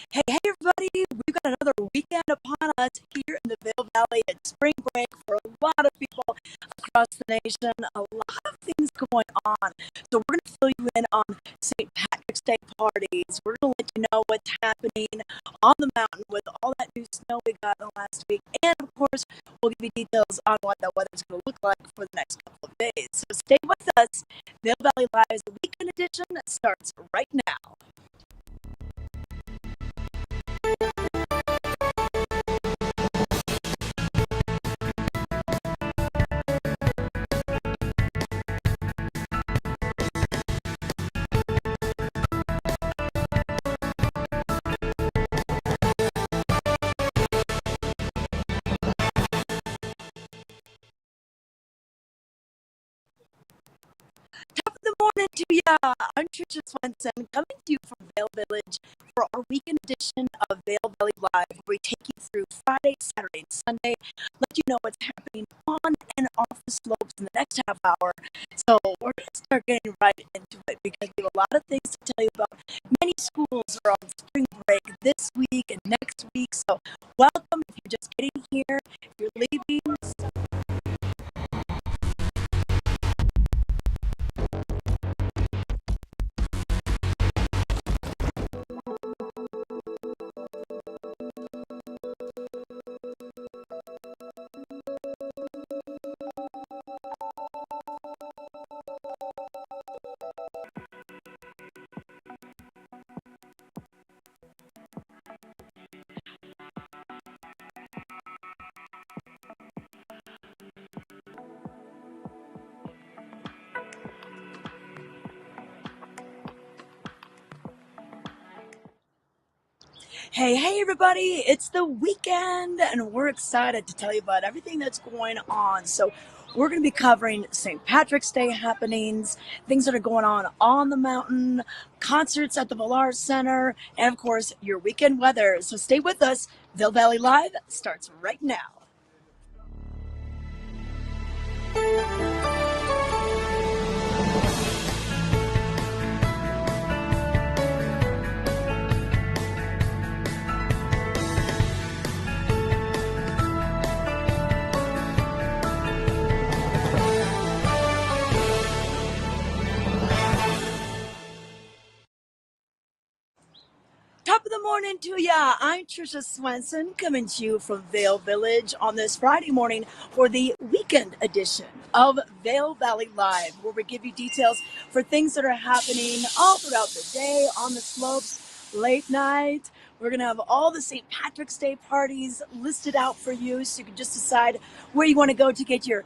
Hey, everybody, we've got another weekend upon us here in the Vail Valley. It's spring break for a lot of people across the nation, a lot of things going on. So we're going to fill you in on St. Patrick's Day parties. We're going to let you know what's happening on the mountain with all that new snow we got in the last week. And of course, we'll give you details on what the weather's going to look like for the next couple of days. So stay with us. Vail Valley Live's weekend edition starts right now. Top of the morning to ya! I'm Trisha Swenson, coming to you from Vail Village for our weekend edition of Vail Valley Live, where we take you through Friday, Saturday, and Sunday, let you know what's happening on and off the slopes in the next half hour. So we're going to start getting right into it because we have a lot of things to tell you about. Many schools are on spring break this week and next week, so welcome if you're just getting here, if you're leaving. Hey, everybody, it's the weekend, and we're excited to tell you about everything that's going on. So, we're going to be covering St. Patrick's Day happenings, things that are going on the mountain, concerts at the Villar Center, and of course, your weekend weather. So, stay with us. Vail Valley Live starts right now. Top of the morning to ya! I'm Trisha Swenson, coming to you from Vail Village on this Friday morning for the weekend edition of Vail Valley Live, where we give you details for things that are happening all throughout the day, on the slopes, late night. We're going to have all the St. Patrick's Day parties listed out for you so you can just decide where you want to go to get your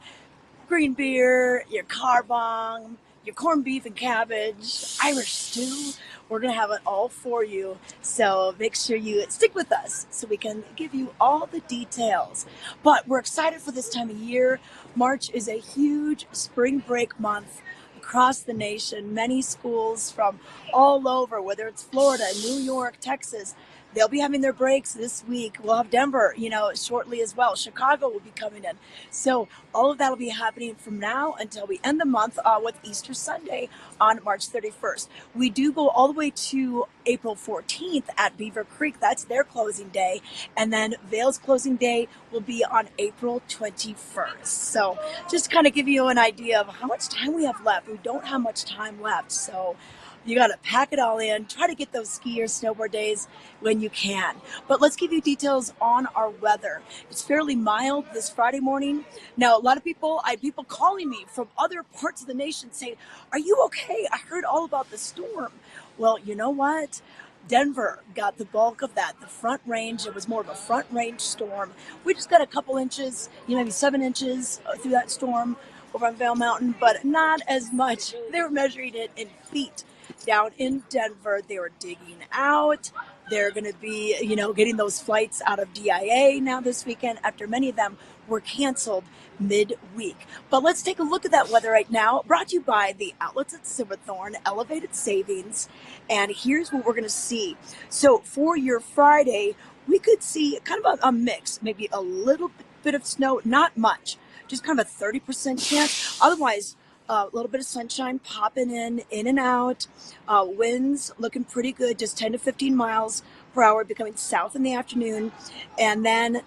green beer, your carbong, your corned beef and cabbage, Irish stew. We're going to have it all for you. So make sure you stick with us so we can give you all the details. But we're excited for this time of year. March is a huge spring break month across the nation. Many schools from all over, whether it's Florida, New York, Texas, they'll be having their breaks this week. We'll have Denver, shortly as well. Chicago will be coming in. So all of that will be happening from now until we end the month with Easter Sunday on March 31st. We do go all the way to April 14th at Beaver Creek. That's their closing day. And then Vail's closing day will be on April 21st. So just to kind of give you an idea of how much time we have left. We don't have much time left. So you got to pack it all in. Try to get those ski or snowboard days when you can. But let's give you details on our weather. It's fairly mild this Friday morning. Now, a lot of people, I have people calling me from other parts of the nation saying, "Are you okay? I heard all about the storm." Well, you know what? Denver got the bulk of that. The front range, it was more of a front range storm. We just got a couple inches, maybe 7 inches through that storm over on Vail Mountain, but not as much. They were measuring it in feet. Down in Denver, they were digging out. They're going to be, getting those flights out of DIA now this weekend after many of them were canceled midweek. But let's take a look at that weather right now, brought to you by the outlets at Silverthorne, Elevated Savings. And here's what we're going to see. So for your Friday, we could see kind of a mix, maybe a little bit of snow, not much, just kind of a 30% chance. Otherwise, a little bit of sunshine popping in and out. Winds looking pretty good, just 10 to 15 miles per hour, becoming south in the afternoon, and then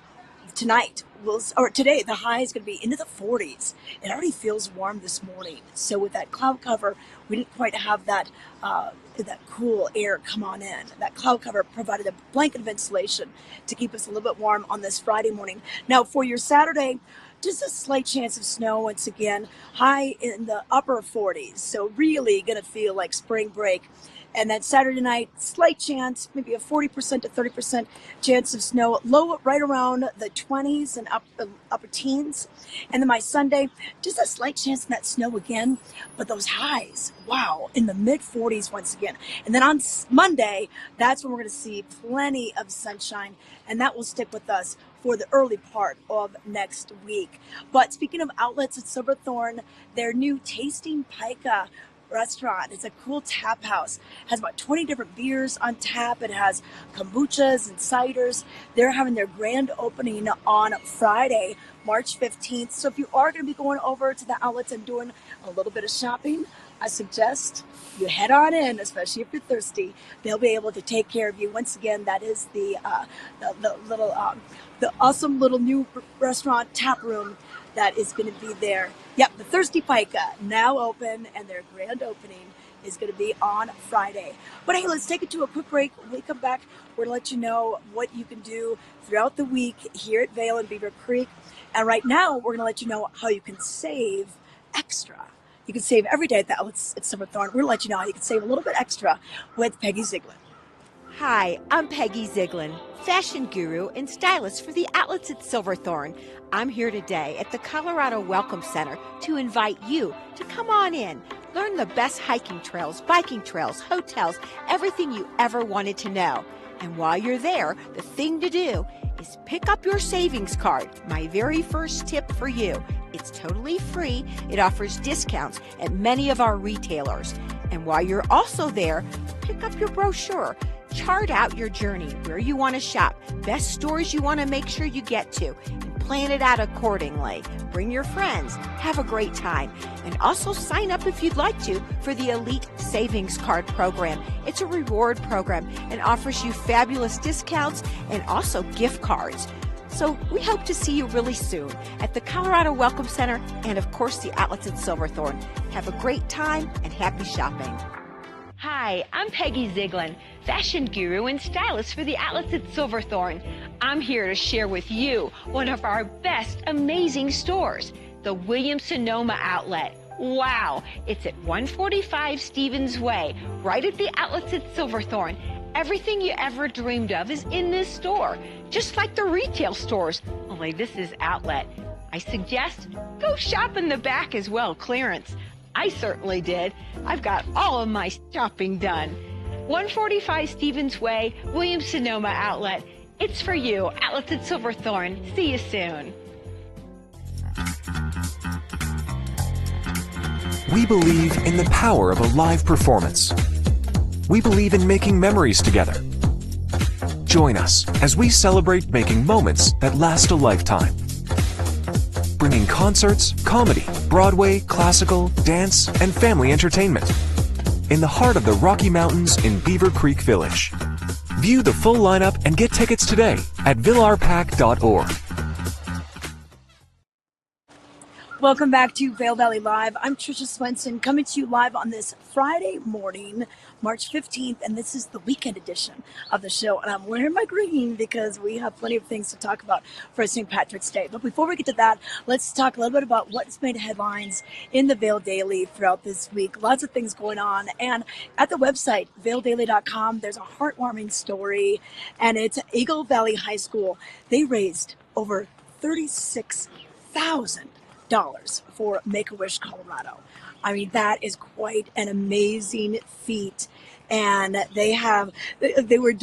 tonight or today, the high is going to be into the 40s. It already feels warm this morning. So with that cloud cover, we didn't quite have that that cool air come on in. That cloud cover provided a blanket of insulation to keep us a little bit warm on this Friday morning. Now for your Saturday, just a slight chance of snow once again, high in the upper 40s. So really going to feel like spring break. And then Saturday night, slight chance, maybe a 40% to 30% chance of snow, low right around the 20s and upper teens. And then by Sunday, just a slight chance of that snow again, but those highs, wow, in the mid 40s once again. And then on Monday, that's when we're going to see plenty of sunshine, and that will stick with us for the early part of next week. But speaking of outlets at Silverthorne, their new Tasting Pica restaurant. It's a cool tap house. It has about 20 different beers on tap. It has kombuchas and ciders. They're having their grand opening on Friday, March 15th. So if you are going to be going over to the outlets and doing a little bit of shopping, I suggest you head on in, especially if you're thirsty. They'll be able to take care of you. Once again, that is the awesome little new restaurant tap room that is going to be there. Yep, the Thirsty Pica, now open, and their grand opening is going to be on Friday. But hey, let's take it to a quick break. When we come back, we're going to let you know what you can do throughout the week here at Vail and Beaver Creek. And right now, we're going to let you know how you can save extra. You can save every day at the outlets at Silverthorne. We're going to let you know how you can save a little bit extra with Peggy Zieglin. Hi, I'm Peggy Zieglin, fashion guru and stylist for the outlets at Silverthorne. I'm here today at the Colorado Welcome Center to invite you to come on in, learn the best hiking trails, biking trails, hotels, everything you ever wanted to know. And while you're there, the thing to do is pick up your savings card, my very first tip for you. It's totally free. It offers discounts at many of our retailers. And while you're also there, pick up your brochure. Chart out your journey, where you want to shop, best stores you want to make sure you get to, and plan it out accordingly. Bring your friends, have a great time, and also sign up if you'd like to for the Elite Savings Card program. It's a reward program and offers you fabulous discounts and also gift cards. So we hope to see you really soon at the Colorado Welcome Center and, of course, the outlets at Silverthorne. Have a great time and happy shopping. Hi, I'm Peggy Zieglin, fashion guru and stylist for the outlets at Silverthorne. I'm here to share with you one of our best amazing stores, the Williams-Sonoma Outlet. Wow, it's at 145 Stevens Way, right at the outlets at Silverthorne. Everything you ever dreamed of is in this store, just like the retail stores, only this is outlet. I suggest go shop in the back as well, clearance. I certainly did. I've got all of my shopping done. 145 Stevens Way, Williams-Sonoma Outlet. It's for you. Outlets at Silverthorne. See you soon. We believe in the power of a live performance. We believe in making memories together. Join us as we celebrate making moments that last a lifetime. Bringing concerts, comedy, Broadway, classical, dance, and family entertainment in the heart of the Rocky Mountains in Beaver Creek Village. View the full lineup and get tickets today at villarpac.org. Welcome back to Vail Valley Live. I'm Tricia Swenson, coming to you live on this Friday morning, March 15th, and this is the weekend edition of the show. And I'm wearing my green because we have plenty of things to talk about for St. Patrick's Day. But before we get to that, let's talk a little bit about what's made headlines in the Vail Daily throughout this week. Lots of things going on. And at the website, vaildaily.com, there's a heartwarming story, and it's Eagle Valley High School. They raised over $36,000 for Make-A-Wish Colorado. I mean, that is quite an amazing feat. And they were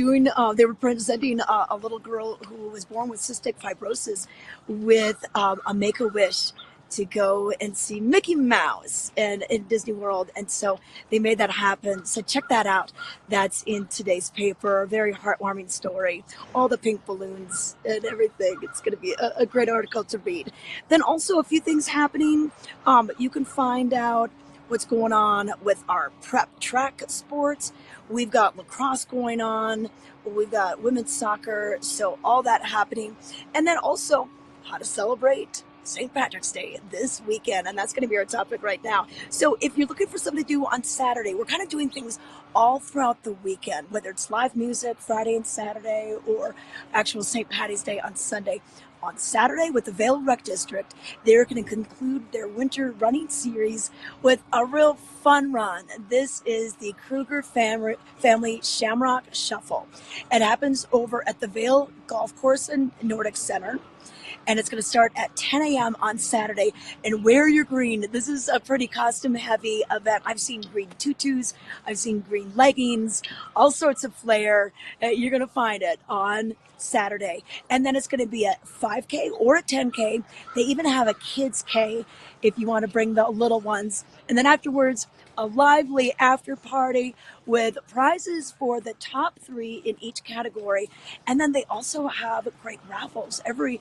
presenting a little girl who was born with cystic fibrosis with a Make-A-Wish to go and see Mickey Mouse in Disney World. And so they made that happen. So check that out. That's in today's paper. A very heartwarming story. All the pink balloons and everything. It's going to be a great article to read. Then also a few things happening. You can find out what's going on with our prep track sports. We've got lacrosse going on. We've got women's soccer. So all that happening. And then also how to celebrate St. Patrick's Day this weekend, and that's going to be our topic right now. So if you're looking for something to do on Saturday, we're kind of doing things all throughout the weekend, whether it's live music Friday and Saturday or actual St. Patty's Day on Sunday. On Saturday with the Vail Rec District, they're going to conclude their winter running series with a real fun run. This is the Kruger family Shamrock Shuffle. It happens over at the Vail Golf Course and Nordic Center. And it's going to start at 10 a.m. on Saturday. And wear your green. This is a pretty costume-heavy event. I've seen green tutus. I've seen green leggings, all sorts of flair. You're going to find it on Saturday. And then it's going to be a 5K or a 10K. They even have a kids K if you want to bring the little ones. And then afterwards, a lively after party with prizes for the top 3 in each category. And then they also have great raffles. Every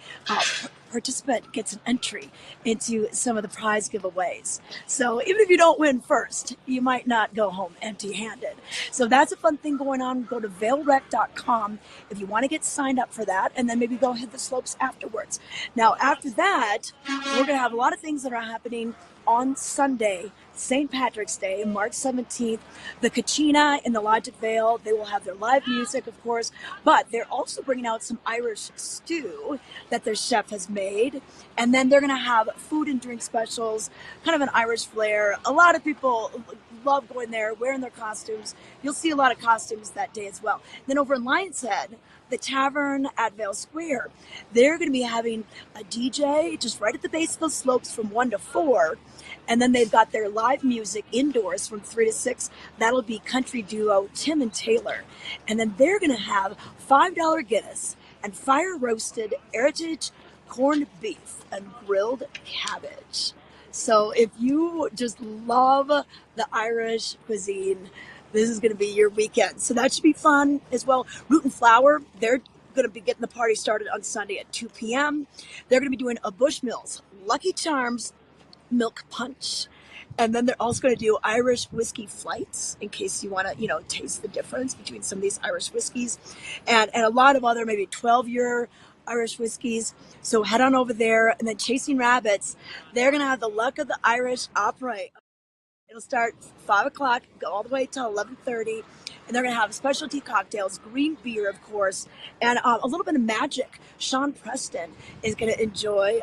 participant gets an entry into some of the prize giveaways. So even if you don't win first, you might not go home empty-handed. So that's a fun thing going on. Go to vailrec.com if you want to get signed up for that, and then maybe go hit the slopes afterwards. Now, after that, we're going to have a lot of things that are happening on Sunday, St. Patrick's Day, March 17th. The Kachina in the Lodge at Vail, they will have their live music, of course, but they're also bringing out some Irish stew that their chef has made. And then they're going to have food and drink specials, kind of an Irish flair. A lot of people love going there, wearing their costumes. You'll see a lot of costumes that day as well. Then over in Lion's Head, the tavern at Vail Square, they're going to be having a DJ just right at the base of the slopes from 1 to 4. And then they've got their live music indoors from 3 to 6. That'll be country duo Tim and Taylor. And then they're going to have $5 Guinness and fire roasted heritage corned beef and grilled cabbage. So if you just love the Irish cuisine, this is going to be your weekend. So that should be fun as well. Root and Flour, they're going to be getting the party started on Sunday at 2 p.m. They're going to be doing a Bushmills Lucky Charms milk punch. And then they're also going to do Irish whiskey flights in case you want to, taste the difference between some of these Irish whiskeys and a lot of other maybe 12-year Irish whiskeys. So head on over there. And then Chasing Rabbits, they're going to have the Luck of the Irish Opera. It'll start 5 o'clock, go all the way till 11:30. And they're going to have specialty cocktails, green beer, of course, and a little bit of magic. Sean Preston is going to enjoy.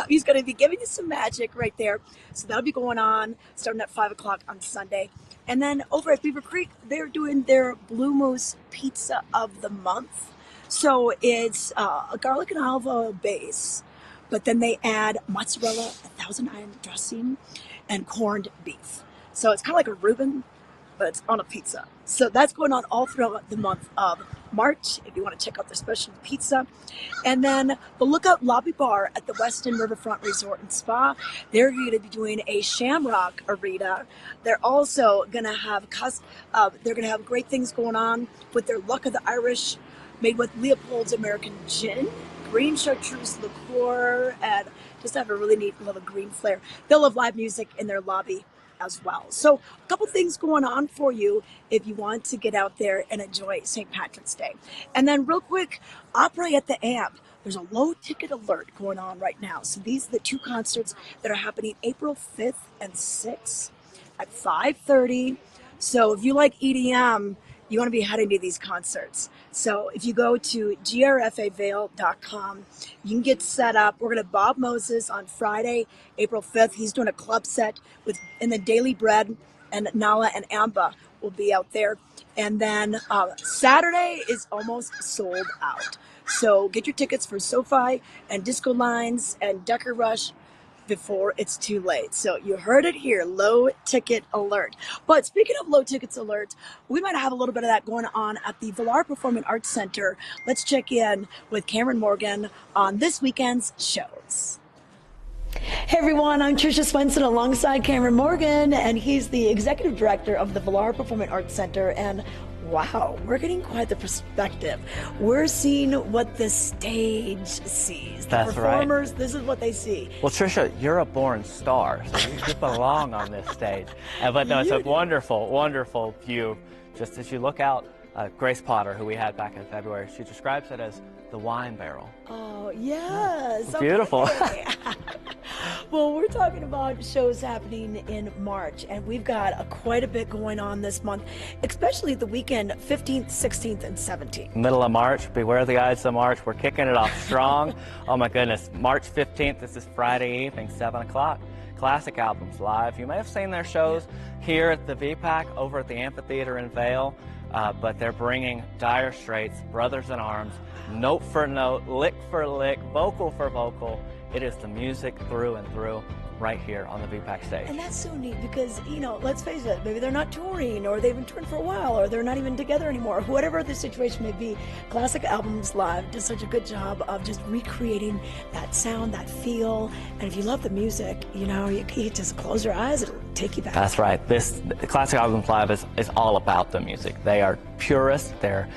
He's going to be giving you some magic right there. So that'll be going on starting at 5 o'clock on Sunday. And then over at Beaver Creek, they're doing their Blue Moose Pizza of the Month. So it's a garlic and olive base, but then they add mozzarella, 1,000 iron dressing, and corned beef. So it's kind of like a Reuben, but it's on a pizza. So that's going on all throughout the month of March, if you want to check out their special pizza. And then the Lookout Lobby Bar at the Weston Riverfront Resort and Spa, they're going to be doing a Shamrock Arena. They're also going to have great things going on with their Luck of the Irish, made with Leopold's American Gin, green chartreuse liqueur, and just have a really neat little green flair. They'll have live music in their lobby as well. So a couple things going on for you if you want to get out there and enjoy St. Patrick's Day. And then real quick, Opera at the Amp. There's a low ticket alert going on right now. So these are the 2 concerts that are happening April 5th and 6th at 5:30. So if you like EDM, you want to be heading to these concerts. So if you go to grfavail.com, you can get set up. We're going to Bob Moses on Friday, April 5th. He's doing a club set in the Daily Bread, and Nala and Amba will be out there. And then Saturday is almost sold out. So get your tickets for SoFi and Disco Lines and Decker Rush before it's too late. So you heard it here, low ticket alert. But speaking of low tickets alert, we might have a little bit of that going on at the Villar Performing Arts Center. Let's check in with Cameron Morgan on this weekend's shows. Hey everyone, I'm Tricia Swenson alongside Cameron Morgan, and he's the executive director of the Villar Performing Arts Center. And wow, we're getting quite the perspective. We're seeing what the stage sees. The performers, right. This is what they see. Well, Tricia, you're a born star, so you belong on this stage. But no, it's a wonderful, wonderful view. Just as you look out, Grace Potter, who we had back in February, she describes it as the wine barrel. Oh, yes. Beautiful. Okay. Well, we're talking about shows happening in March, and we've got quite a bit going on this month, especially the weekend, 15th, 16th, and 17th. Middle of March, beware the Ides of March. We're kicking it off strong. Oh my goodness, March 15th, this is Friday evening, 7 o'clock. Classic Albums Live. You may have seen their shows here at the VPAC, over at the amphitheater in Vail, but they're bringing Dire Straits, Brothers in Arms, note for note, lick for lick, vocal for vocal. It is the music through and through right here on the VPAC stage. And that's so neat because, you know, let's face it, maybe they're not touring, or they've been touring for a while, or they're not even together anymore. Whatever the situation may be, Classic Albums Live does such a good job of just recreating that sound, that feel. And if you love the music, you know, you just close your eyes, it'll take you back. That's right. This Classic Albums Live is all about the music. They are purists. They're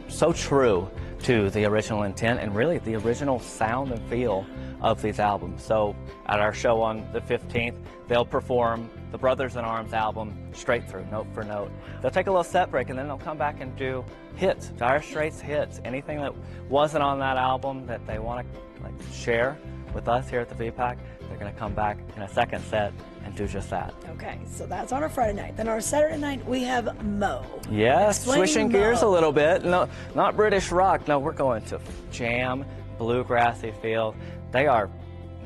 so true to the original intent and really the original sound and feel of these albums. So at our show on the 15th, they'll perform the Brothers in Arms album straight through, note for note. They'll take a little set break and then they'll come back and do hits, Dire Straits hits, anything that wasn't on that album that they want to share with us here at the VPAC. They're going to come back in a second set and do just that. Okay, so that's on our Friday night. Then our Saturday night, we have Mo. Yes, switching gears a little bit. No, not British rock. No, we're going to jam, bluegrassy feel.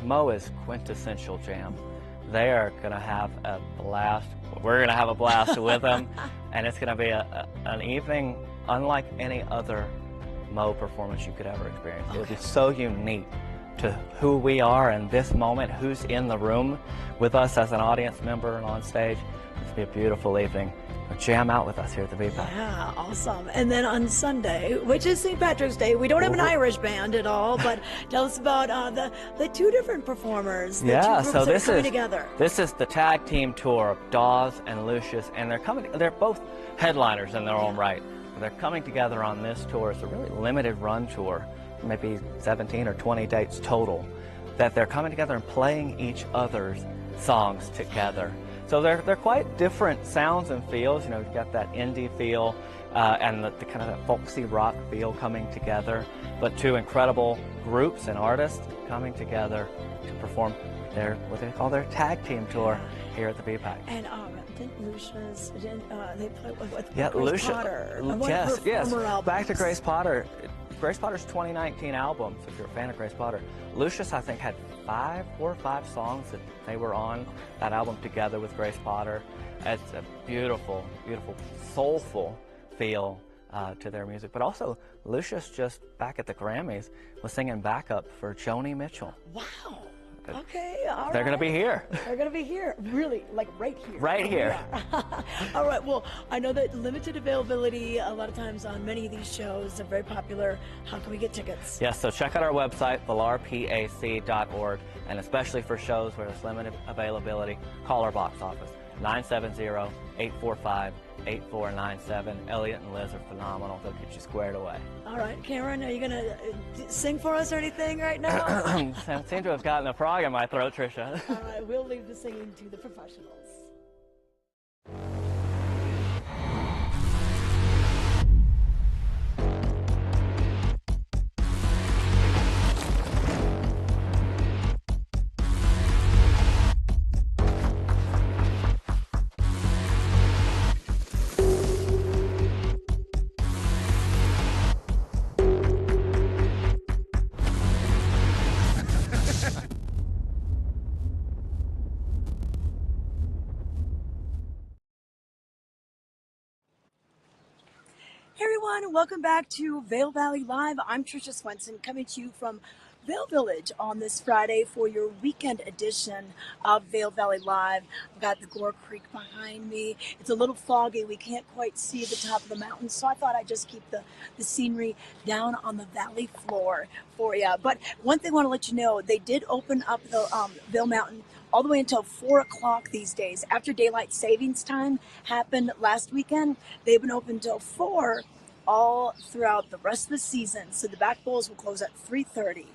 Mo is quintessential jam. They are going to have a blast. We're going to have a blast with them. And it's going to be an evening unlike any other Mo performance you could ever experience. Okay. It'll be so unique to who we are in this moment, who's in the room with us as an audience member and on stage. It's going to be a beautiful evening. Jam out with us here at the VPAC. Yeah, awesome. And then on Sunday, which is St. Patrick's Day, we don't have an Irish band at all, but tell us about the two different performers. So this is together. This is the tag team tour of Dawes and Lucius, and they're both headliners in their own right. They're coming together on this tour. It's a really limited run tour, maybe 17 or 20 dates total, that they're coming together and playing each other's songs together. So they're quite different sounds and feels. You know, you've got that indie feel and the kind of that folksy rock feel coming together, but two incredible groups and artists coming together to perform what they call their tag team tour here at the VPAC. And didn't Lucius, they played with Lucius, Potter. Yes. Back to Grace Potter. Grace Potter's 2019 album, so if you're a fan of Grace Potter, Lucius, I think, had 4 or 5 songs that they were on that album together with Grace Potter. It's a beautiful, beautiful, soulful feel to their music. But also, Lucius, just back at the Grammys, was singing backup for Joni Mitchell. Wow. Okay, all right. They're going to be here. They're going to be here, really, like right here. Right here. All right, well, I know that limited availability a lot of times on many of these shows are very popular. How can we get tickets? Yes, so check out our website, villarpac.org, and especially for shows where there's limited availability, call our box office, 970-845-8497. Elliot and Liz are phenomenal. They'll get you squared away. All right, Cameron, are you going to sing for us or anything right now? I seem to have gotten a frog in my throat, Tricia. All right, we'll leave the singing to the professionals. Hey everyone, welcome back to Vail Valley Live. I'm Tricia Swenson, coming to you from Vail Village on this Friday for your weekend edition of Vail Valley Live. I've got the Gore Creek behind me. It's a little foggy. We can't quite see the top of the mountain, so I thought I'd just keep the scenery down on the valley floor for you. But one thing I want to let you know, they did open up the Vail Mountain all the way until 4 o'clock these days. After daylight savings time happened last weekend, they've been open until 4 all throughout the rest of the season. So the back bowls will close at 3:30.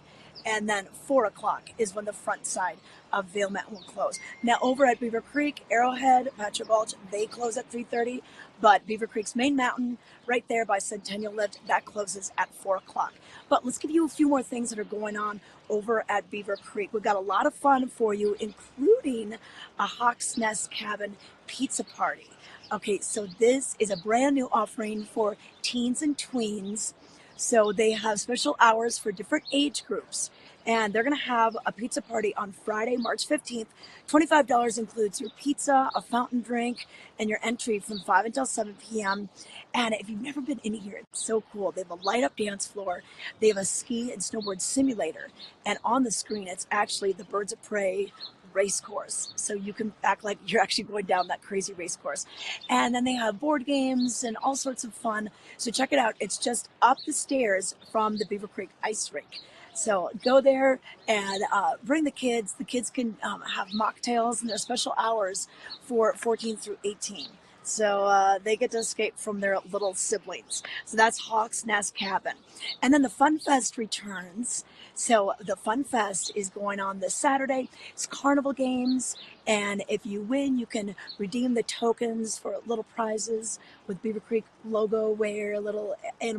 And then 4 o'clock is when the front side of Vail Mountain will close. Now over at Beaver Creek, Arrowhead, Patrick Gulch, they close at 3:30. But Beaver Creek's main mountain, right there by Centennial Lift, that closes at 4 o'clock. But let's give you a few more things that are going on over at Beaver Creek. We've got a lot of fun for you, including a Hawk's Nest Cabin pizza party. Okay, so this is a brand new offering for teens and tweens. So they have special hours for different age groups. And they're going to have a pizza party on Friday, March 15th. $25 includes your pizza, a fountain drink, and your entry from 5 until 7 p.m. And if you've never been in here, it's so cool. They have a light-up dance floor. They have a ski and snowboard simulator. And on the screen, it's actually the Birds of Prey race course, so you can act like you're actually going down that crazy race course. And then they have board games and all sorts of fun, so check it out. It's just up the stairs from the Beaver Creek ice rink. So go there and bring the kids. The kids can have mocktails, and there's special hours for 14 through 18. So they get to escape from their little siblings. So that's Hawk's Nest Cabin. And then the Fun Fest returns. So the Fun Fest is going on this Saturday. It's carnival games. And if you win, you can redeem the tokens for little prizes with Beaver Creek logo wear, little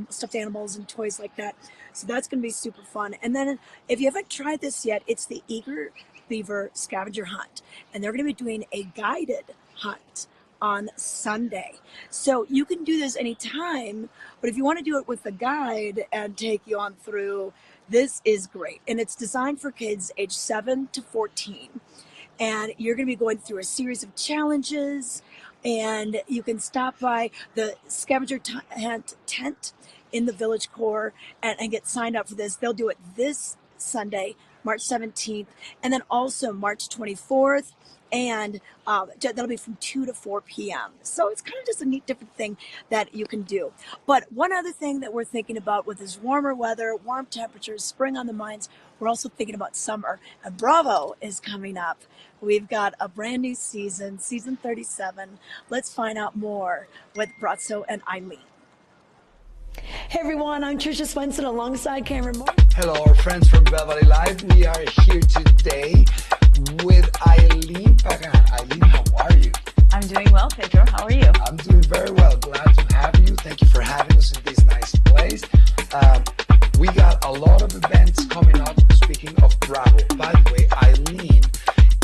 stuffed animals and toys like that. So that's going to be super fun. And then if you haven't tried this yet, it's the Eager Beaver Scavenger Hunt. And they're going to be doing a guided hunt on Sunday. So you can do this anytime, but if you want to do it with a guide and take you on through, this is great. And it's designed for kids age 7 to 14. And you're going to be going through a series of challenges, and you can stop by the Scavenger Hunt tent in the village core and get signed up for this. They'll do it this Sunday, March 17th, and then also March 24th. And that'll be from 2 to 4 p.m. So it's kind of just a neat different thing that you can do. But one other thing that we're thinking about with this warmer weather, warm temperatures, spring on the minds, we're also thinking about summer. And Bravo is coming up. We've got a brand new season, season 37. Let's find out more with Brazzo and Eileen. Hey everyone, I'm Trisha Swenson alongside Cameron Moore. Hello, our friends from Vail Valley Live. We are here today with Eileen. Eileen, how are you? I'm doing well, Pedro. How are you? I'm doing very well. Glad to have you. Thank you for having us in this nice place. We got a lot of events coming up. Speaking of Bravo, by the way, Eileen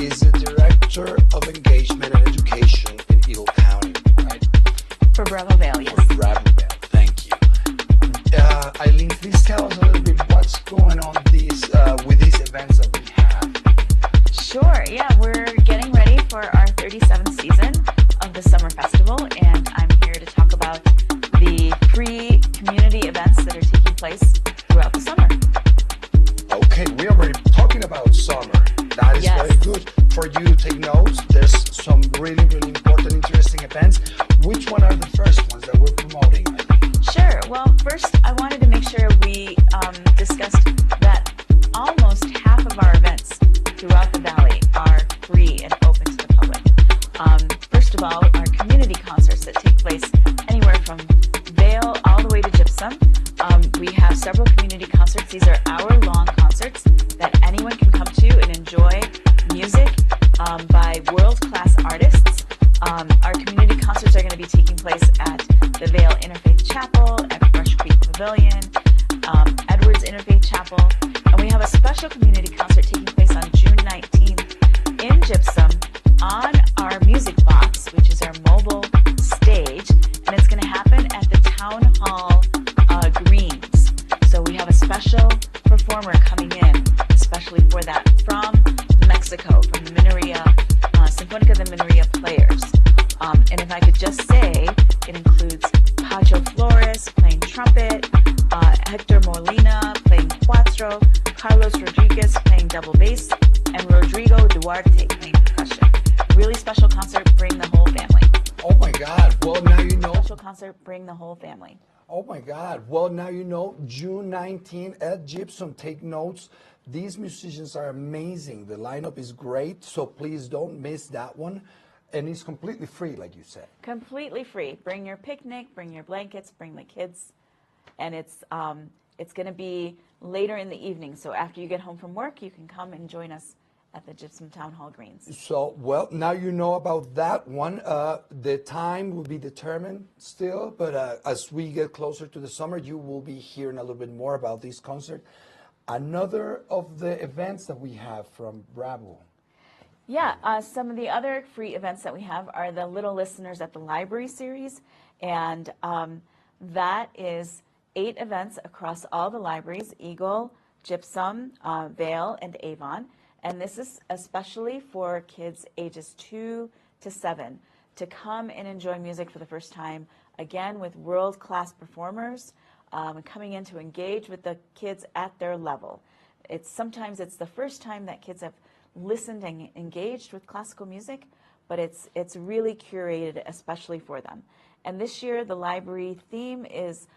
is the Director of Engagement and Education in Eagle County, right? For Bravo Vail, yes. For Bravo Vail, thank you. Eileen, please tell us a little bit what's going on with these events that we have. Sure, yeah, we're getting ready for our 37th season of the Summer Festival, and I'm here to talk about the free community events that are taking place throughout the summer. Okay, we're already talking about summer. That is very good for you to take notes. There's some really, really important, interesting events. Which one are the first ones that we're promoting? Sure. Well, first, I wanted to make sure we discussed that almost half of our events throughout the valley are free and open to the public. First of all, our community concerts that take place anywhere from Vail all the way to Gypsum. We have several community concerts. These are hour-long concerts that anyone can come to and enjoy music by world-class artists. Our community concerts are going to be taking place at the Vail Interfaith Chapel, at Brush Creek Pavilion, Edwards Interfaith Chapel, and we have a special community concert taking place on June 19th in Gypsum on our music box, which is our mobile stage, and it's going to happen at the Town Hall Greens. So we have a special performer coming in, especially for that, from Mexico, from the Mineria, Sinfonica de Mineria Players. And if I could just say, it includes Pacho Flores playing trumpet, Hector Molina playing cuatro, Carlos double bass, and Rodrigo Duarte playing percussion. Really special concert, bring the whole family. Oh my God, well now you know. Special concert, bring the whole family. Oh my God, well now you know, June 19 at Gypsum, take notes. These musicians are amazing, the lineup is great, so please don't miss that one. And it's completely free, like you said. Completely free. Bring your picnic, bring your blankets, bring the kids. And it's going to be later in the evening. So after you get home from work, you can come and join us at the Gypsum Town Hall Greens. So, well, now you know about that one. The time will be determined still, but as we get closer to the summer, you will be hearing a little bit more about this concert. Another of the events that we have from Bravo. Yeah, some of the other free events that we have are the Little Listeners at the Library series, and that is 8 events across all the libraries, Eagle, Gypsum, Vail, and Avon. And this is especially for kids ages 2 to 7 to come and enjoy music for the first time, again with world-class performers, coming in to engage with the kids at their level. Sometimes it's the first time that kids have listened and engaged with classical music, but it's really curated especially for them. And this year the library theme is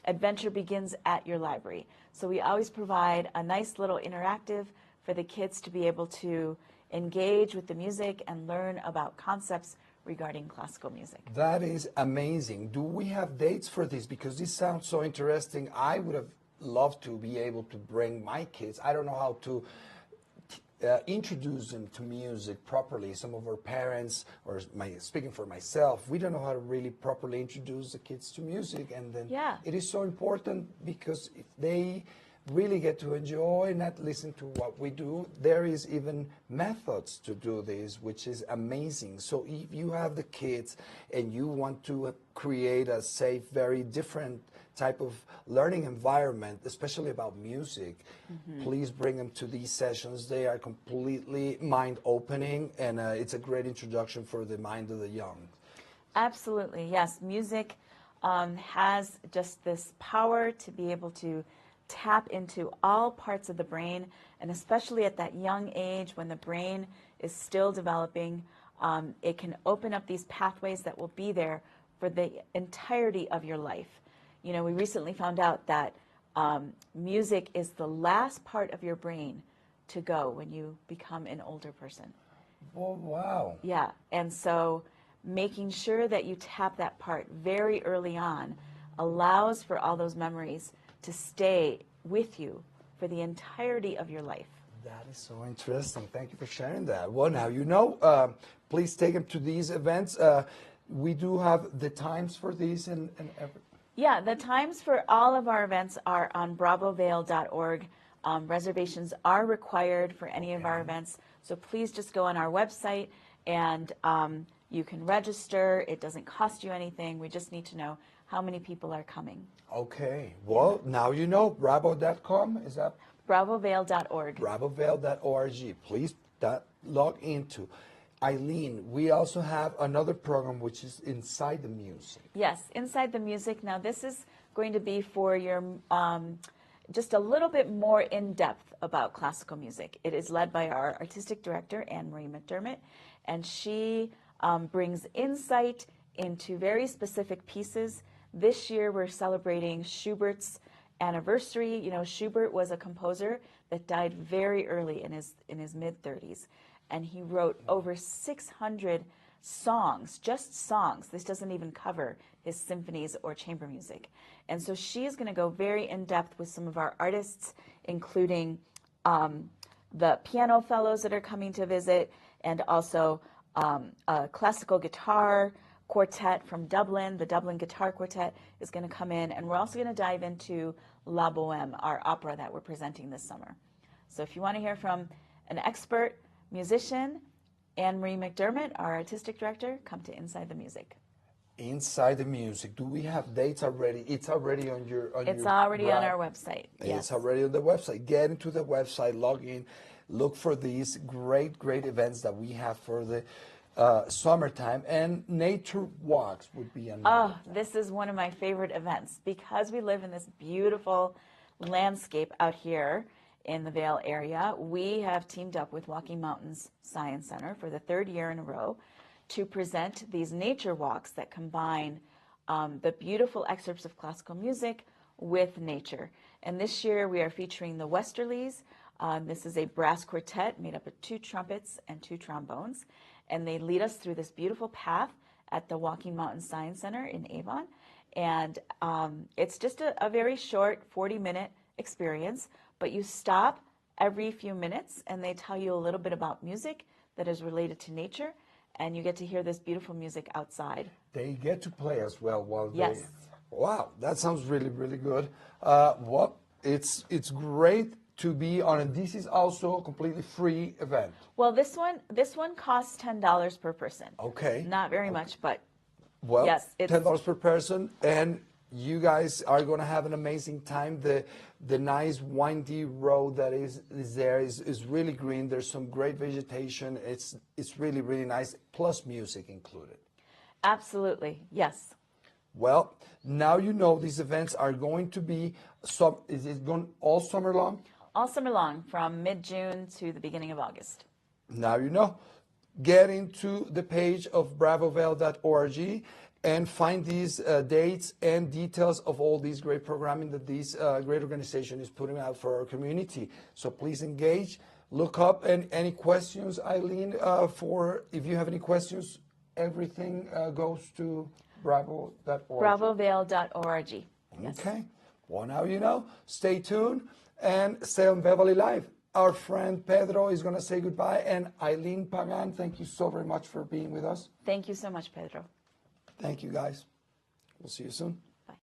Adventure Begins at Your Library. So we always provide a nice little interactive for the kids to be able to engage with the music and learn about concepts regarding classical music. That is amazing. Do we have dates for this? Because this sounds so interesting. I would have loved to be able to bring my kids. I don't know how to introduce them to music properly. Some of our parents, or speaking for myself, we don't know how to really properly introduce the kids to music, and then it is so important because if they really get to enjoy, not listen to what we do, there is even methods to do this, which is amazing. So if you have the kids and you want to create a safe, very different type of learning environment, especially about music, please bring them to these sessions. They are completely mind-opening, and it's a great introduction for the mind of the young. Absolutely, yes. Music has just this power to be able to tap into all parts of the brain, and especially at that young age when the brain is still developing, it can open up these pathways that will be there for the entirety of your life. You know, we recently found out that music is the last part of your brain to go when you become an older person. Oh, wow. Yeah, and so making sure that you tap that part very early on allows for all those memories to stay with you for the entirety of your life. That is so interesting. Thank you for sharing that. Well, now you know. Please take them to these events. We do have the times for these and everything. Yeah, the times for all of our events are on bravovail.org. Reservations are required for any of our events, so please just go on our website and you can register. It doesn't cost you anything. We just need to know how many people are coming. Okay. Well, now you know. Bravo.com, is that? bravovail.org. bravovail.org. Please log into. Eileen, we also have another program which is Inside the Music. Yes, Inside the Music. Now this is going to be for your just a little bit more in depth about classical music. It is led by our artistic director, Anne-Marie McDermott, and she brings insight into very specific pieces. This year we're celebrating Schubert's anniversary. You know, Schubert was a composer that died very early in his mid-30s. And he wrote over 600 songs, just songs. This doesn't even cover his symphonies or chamber music. And so she is going to go very in-depth with some of our artists, including the piano fellows that are coming to visit, and also a classical guitar quartet from Dublin. The Dublin Guitar Quartet is going to come in. And we're also going to dive into La Bohème, our opera that we're presenting this summer. So if you want to hear from an expert musician, Anne-Marie McDermott, our artistic director, come to Inside the Music. Inside the Music. Do we have dates already? It's already on your. It's already on our website. Yes. It's already on the website. Get into the website, log in, look for these great events that we have for the summertime. And nature walks would be another. Oh, this is one of my favorite events because we live in this beautiful landscape out here. in the Vail area, we have teamed up with Walking Mountains Science Center for the 3rd year in a row to present these nature walks that combine the beautiful excerpts of classical music with nature. And this year we are featuring the Westerlies. This is a brass quartet made up of 2 trumpets and 2 trombones, and they lead us through this beautiful path at the Walking Mountains Science Center in Avon. And it's just a very short 40-minute experience, but you stop every few minutes and they tell you a little bit about music that is related to nature, and you get to hear this beautiful music outside. They get to play as well while Yes. they... Wow, that sounds really, really good. Well, it's great to be on, and this is also a completely free event. Well, this one costs $10 per person. Okay. Not very much, but Well, yes, it's $10 per person, and you guys are going to have an amazing time. The nice windy road that is there is really green. There's some great vegetation. It's really, really nice, plus music included. absolutely, yes. Well, now you know these events are going to be, is it going all summer long? All summer long, from mid-June to the beginning of August. Now you know. Get into the page of bravovail.org and find these dates and details of all these great programming that this great organization is putting out for our community. So please engage, look up, and any questions, Eileen, if you have any questions, everything goes to bravo.org. bravovail.org. Yes. Okay. Well, now you know. Stay tuned and stay on Vail Valley Live. Our friend Pedro is going to say goodbye, and Eileen Pagan, thank you so very much for being with us. Thank you so much, Pedro. Thank you, guys. We'll see you soon. Bye.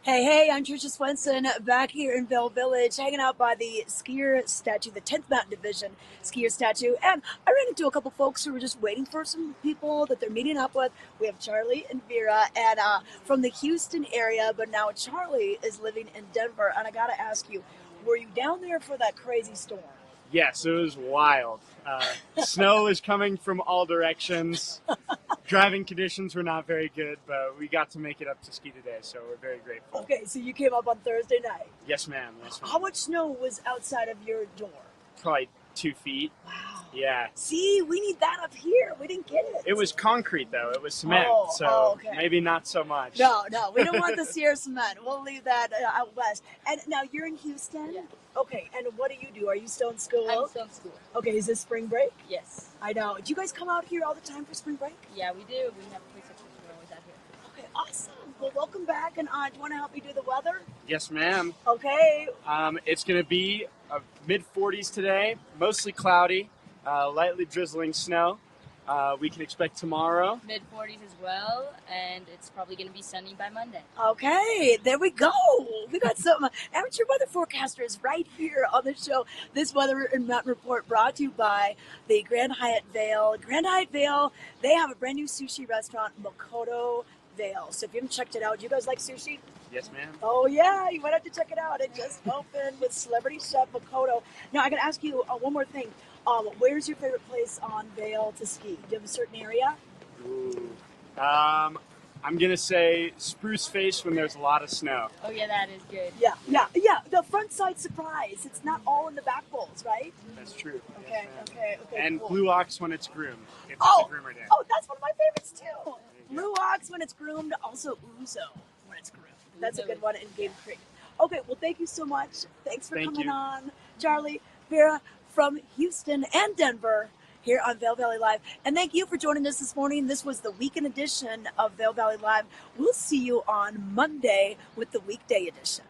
Hey, I'm Trisha Swenson, back here in Vail Village, hanging out by the skier statue, the 10th Mountain Division skier statue. And I ran into a couple folks who were just waiting for some people that they're meeting up with. We have Charlie and Vera, and from the Houston area, but now Charlie is living in Denver. And I got to ask you, were you down there for that crazy storm? Yes, it was wild. Snow is coming from all directions. Driving conditions were not very good, but we got to make it up to ski today, so we're very grateful. Okay, so you came up on Thursday night. Yes, ma'am. Yes, ma'am. How much snow was outside of your door? Probably 2 feet. Wow. Yeah. See, we need that up here. We didn't get it. It was concrete, though. It was cement, okay. Maybe not so much. No, we don't want the Sierra cement. We'll leave that out west. And now you're in Houston? Yeah. Okay, and what do? Are you still in school? I'm still in school. Okay, is this spring break? Yes. I know. Do you guys come out here all the time for spring break? Yeah, we do. We have a place that we're always out here. Okay, awesome. Well, welcome back. And do you want to help me do the weather? Yes, ma'am. Okay. It's going to be mid-40s today, mostly cloudy, lightly drizzling snow. We can expect tomorrow. Mid-40s as well, and it's probably going to be sunny by Monday. Okay, there we go. We got some amateur weather forecasters right here on the show. This Weather and Mountain Report brought to you by the Grand Hyatt Vail. Grand Hyatt Vail, they have a brand new sushi restaurant, Makoto Vail. So if you haven't checked it out, do you guys like sushi? Yes, ma'am. Oh, yeah, you might have to check it out. It just opened with celebrity chef Makoto. Now, I got to ask you one more thing. Where's your favorite place on Vail to ski? Do you have a certain area? Ooh. I'm going to say Spruce Face when there's a lot of snow. Oh, yeah, that is good. Yeah. The front side surprise. It's not all in the back bowls, right? That's true. Okay, Yes, ma'am. okay. And Cool. Blue Ox when it's groomed. If it's Oh, a groomer day. oh, that's one of my favorites too. Blue Ox when it's groomed, also Ouzo when it's groomed. That's a good one in Beaver Creek. Okay, well, thank you so much. Thanks for coming on. Charlie, Vera from Houston and Denver here on Vail Valley Live. And thank you for joining us this morning. This was the weekend edition of Vail Valley Live. We'll see you on Monday with the weekday edition.